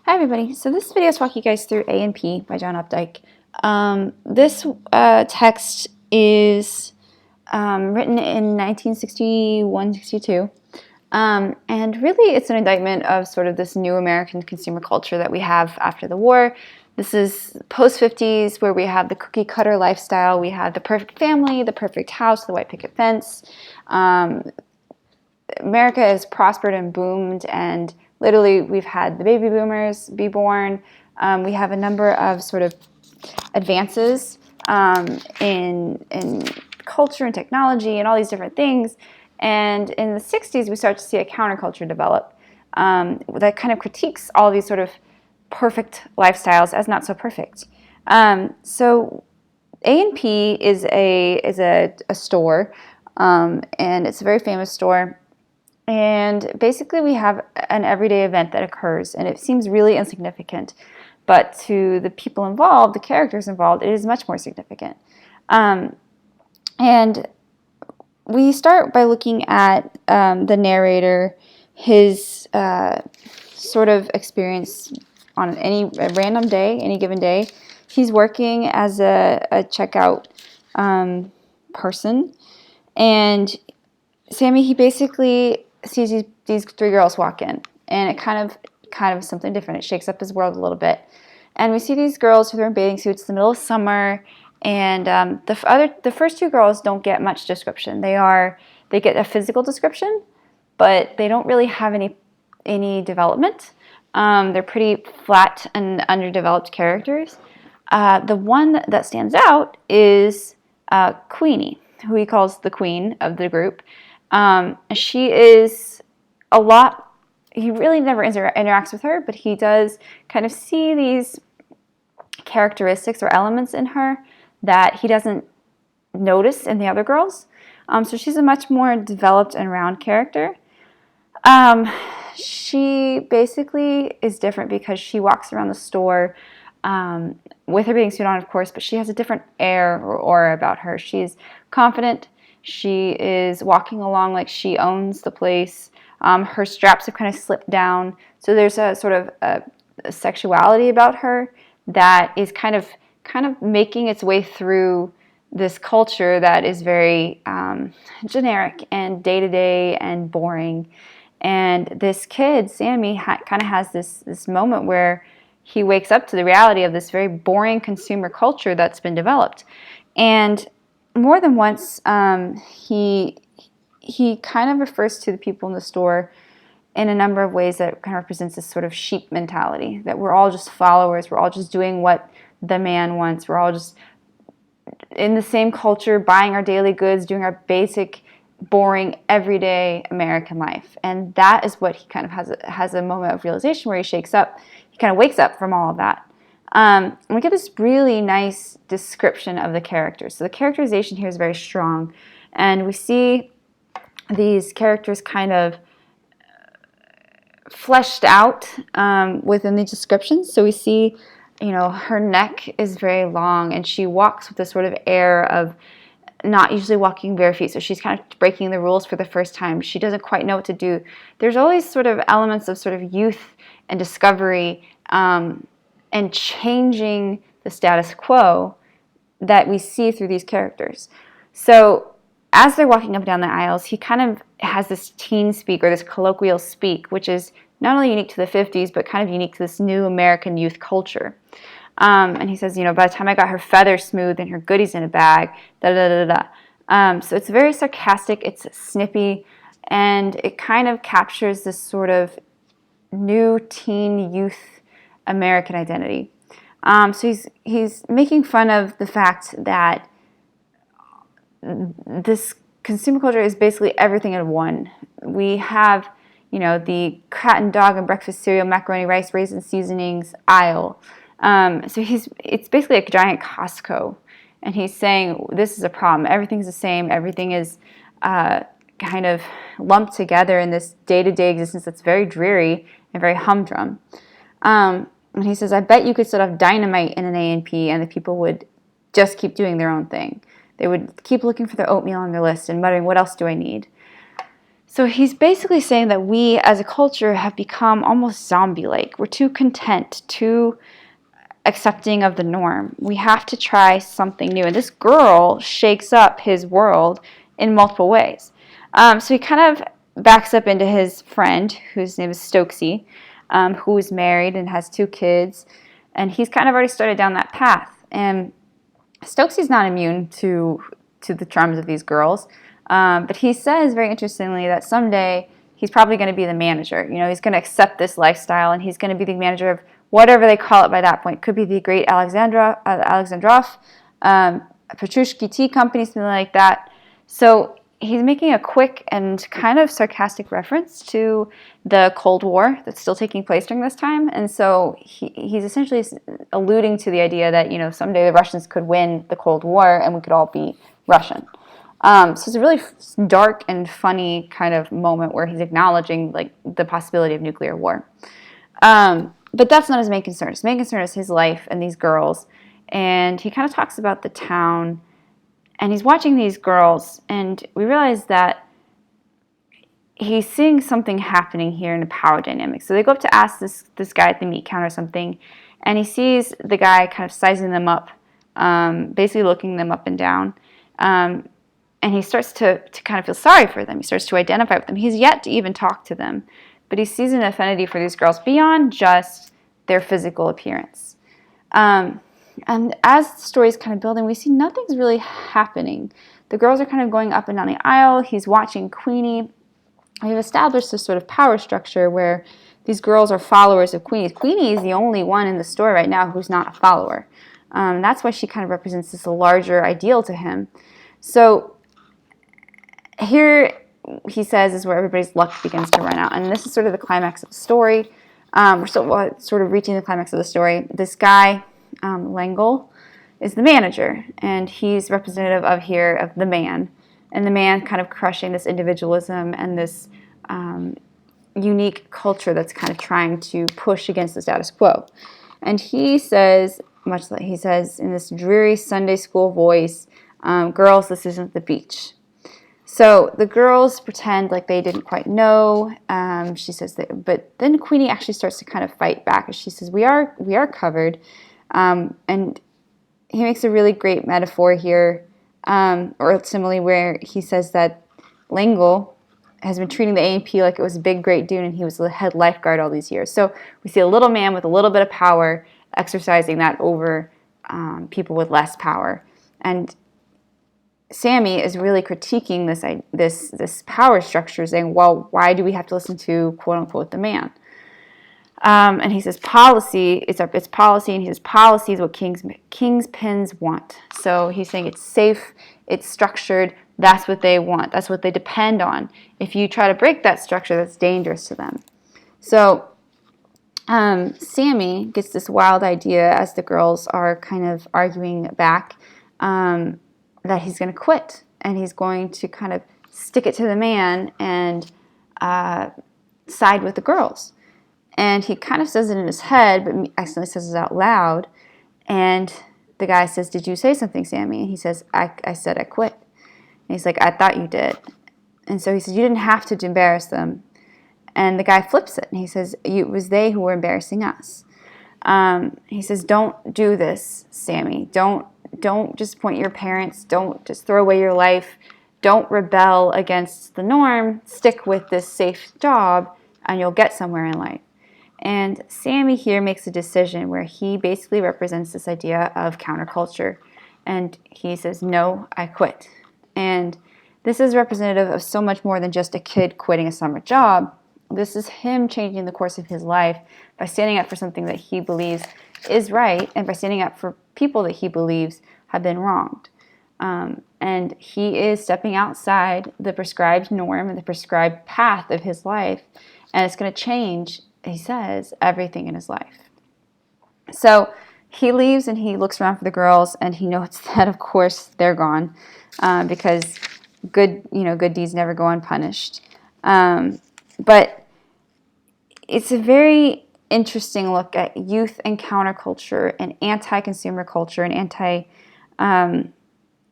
Hi everybody, so this video is walking you guys through A&P by John Updike. This text is written in 1961-62, and really it's an indictment of sort of this new American consumer culture that we have after the war. This is post-50s, where we have the cookie cutter lifestyle, we have the perfect family, the perfect house, the white picket fence. America has prospered and boomed, and literally we've had the baby boomers be born. We have a number of sort of advances in culture and technology and all these different things. And in the 60s, we start to see a counterculture develop that kind of critiques all these sort of perfect lifestyles as not so perfect. So A&P is a store, and it's a very famous store. And basically we have an everyday event that occurs, and it seems really insignificant. But to the people involved, the characters involved, it is much more significant. And we start by looking at the narrator, his sort of experience on a random day, any given day. He's working as a checkout person, and Sammy, he basically sees these three girls walk in, and it kind of something different. It shakes up his world a little bit. And we see these girls who are in bathing suits in the middle of summer, and the first two girls don't get much description. They get a physical description, but they don't really have any development. They're pretty flat and underdeveloped characters. The one that stands out is Queenie, who he calls the queen of the group. She is a lot, he really never interacts with her, but he does kind of see these characteristics or elements in her that he doesn't notice in the other girls. So she's a much more developed and round character. She basically is different because she walks around the store with her bathing suit on, of course, but she has a different air or aura about her. She's confident. She is walking along like she owns the place. Her straps have kind of slipped down. So there's a sort of a sexuality about her that is kind of making its way through this culture that is very generic and day-to-day and boring. And this kid, Sammy, kind of has this moment where he wakes up to the reality of this very boring consumer culture that's been developed. And more than once, he kind of refers to the people in the store in a number of ways that kind of represents this sort of sheep mentality, that we're all just followers, we're all just doing what the man wants, we're all just in the same culture, buying our daily goods, doing our basic, boring, everyday American life. And that is what he kind of has a moment of realization where he shakes up, he kind of wakes up from all of that. And we get this really nice description of the characters. So the characterization here is very strong, and we see these characters kind of fleshed out within the descriptions. So we see, her neck is very long, and she walks with this sort of air of not usually walking bare feet. So she's kind of breaking the rules for the first time. She doesn't quite know what to do. There's always sort of elements of sort of youth and discovery and changing the status quo that we see through these characters. So as they're walking up and down the aisles, he kind of has this teen speak, or this colloquial speak, which is not only unique to the 50s, but kind of unique to this new American youth culture. And he says, by the time I got her feathers smooth and her goodies in a bag, da da da da. So it's very sarcastic, it's snippy, and it kind of captures this sort of new teen youth American identity. So he's making fun of the fact that this consumer culture is basically everything in one. We have, the cat and dog and breakfast cereal, macaroni, rice, raisin seasonings aisle. So it's basically a giant Costco, and he's saying this is a problem. Everything's the same. Everything is kind of lumped together in this day-to-day existence that's very dreary and very humdrum. And he says, I bet you could set off dynamite in an A&P, and the people would just keep doing their own thing. They would keep looking for their oatmeal on their list and muttering, what else do I need? So he's basically saying that we as a culture have become almost zombie-like. We're too content, too accepting of the norm. We have to try something new. And this girl shakes up his world in multiple ways. So he kind of backs up into his friend, whose name is Stokesy, who is married and has 2 kids. And he's kind of already started down that path. And Stokesy's not immune to the charms of these girls. But he says, very interestingly, that someday he's probably going to be the manager. He's going to accept this lifestyle, and he's going to be the manager of whatever they call it by that point. Could be the Great Alexandrov, Petrushki Tea Company, something like that. So he's making a quick and kind of sarcastic reference to the Cold War that's still taking place during this time. And so he's essentially alluding to the idea that, someday the Russians could win the Cold War and we could all be Russian. So it's a really dark and funny kind of moment where he's acknowledging the possibility of nuclear war. But that's not his main concern. His main concern is his life and these girls. And he kind of talks about the town. And he's watching these girls. And we realize that he's seeing something happening here in the power dynamic. So they go up to ask this guy at the meat counter something. And he sees the guy kind of sizing them up, basically looking them up and down. And he starts to kind of feel sorry for them. He starts to identify with them. He's yet to even talk to them. But he sees an affinity for these girls beyond just their physical appearance. And as the story is kind of building, we see nothing's really happening. The girls are kind of going up and down the aisle. He's watching Queenie. We've established this sort of power structure where these girls are followers of Queenie. Queenie is the only one in the story right now who's not a follower. That's why she kind of represents this larger ideal to him. So here, he says, is where everybody's luck begins to run out. And this is sort of the climax of the story. We're still sort of reaching the climax of the story. This guy, Lengel, is the manager. And he's representative of the man. And the man kind of crushing this individualism and this unique culture that's kind of trying to push against the status quo. And he says, much like he says in this dreary Sunday school voice, girls, this isn't the beach. So the girls pretend like they didn't quite know. She says that, but then Queenie actually starts to kind of fight back. She says, "We are covered," and he makes a really great metaphor here, or simile, where he says that Lengel has been treating the A&P like it was a big, great dude, and he was the head lifeguard all these years. So we see a little man with a little bit of power exercising that over people with less power, and Sammy is really critiquing this power structure, saying, well, why do we have to listen to, quote unquote, the man? And he says policy, it's policy, and he says policy is what kingpins want. So he's saying it's safe, it's structured, that's what they want, that's what they depend on. If you try to break that structure, that's dangerous to them. So Sammy gets this wild idea as the girls are kind of arguing back, that he's going to quit and he's going to kind of stick it to the man and side with the girls. And he kind of says it in his head, but accidentally says it out loud. And the guy says, "Did you say something, Sammy?" And he says, I said I quit. And he's like, "I thought you did." And so he says, "You didn't have to embarrass them." And the guy flips it and he says, "It was they who were embarrassing us." He says, "Don't do this, Sammy. Don't disappoint your parents. Don't just throw away your life. Don't rebel against the norm. Stick with this safe job and you'll get somewhere in life." And Sammy here makes a decision where he basically represents this idea of counterculture. And he says, "No, I quit." And this is representative of so much more than just a kid quitting a summer job. This is him changing the course of his life by standing up for something that he believes is right and by standing up for people that he believes have been wronged. And he is stepping outside the prescribed norm and the prescribed path of his life, and it's going to change, he says, everything in his life. So he leaves and he looks around for the girls, and he notes that, of course, they're gone because good deeds never go unpunished. But it's a very interesting look at youth and counterculture and anti-consumer culture and anti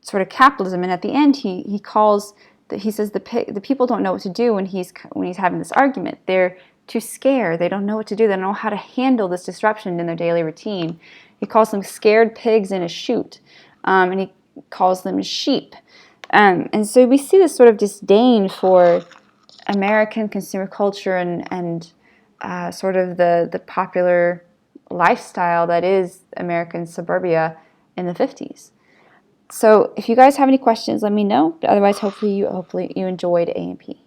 sort of capitalism. And at the end, he calls he says the people don't know what to do when he's having this argument. They're too scared. They don't know what to do. They don't know how to handle this disruption in their daily routine. He calls them scared pigs in a chute, and he calls them sheep. And so we see this sort of disdain for American consumer culture and sort of the popular lifestyle that is American suburbia in the 50s. So if you guys have any questions, let me know. But otherwise, hopefully you enjoyed A&P.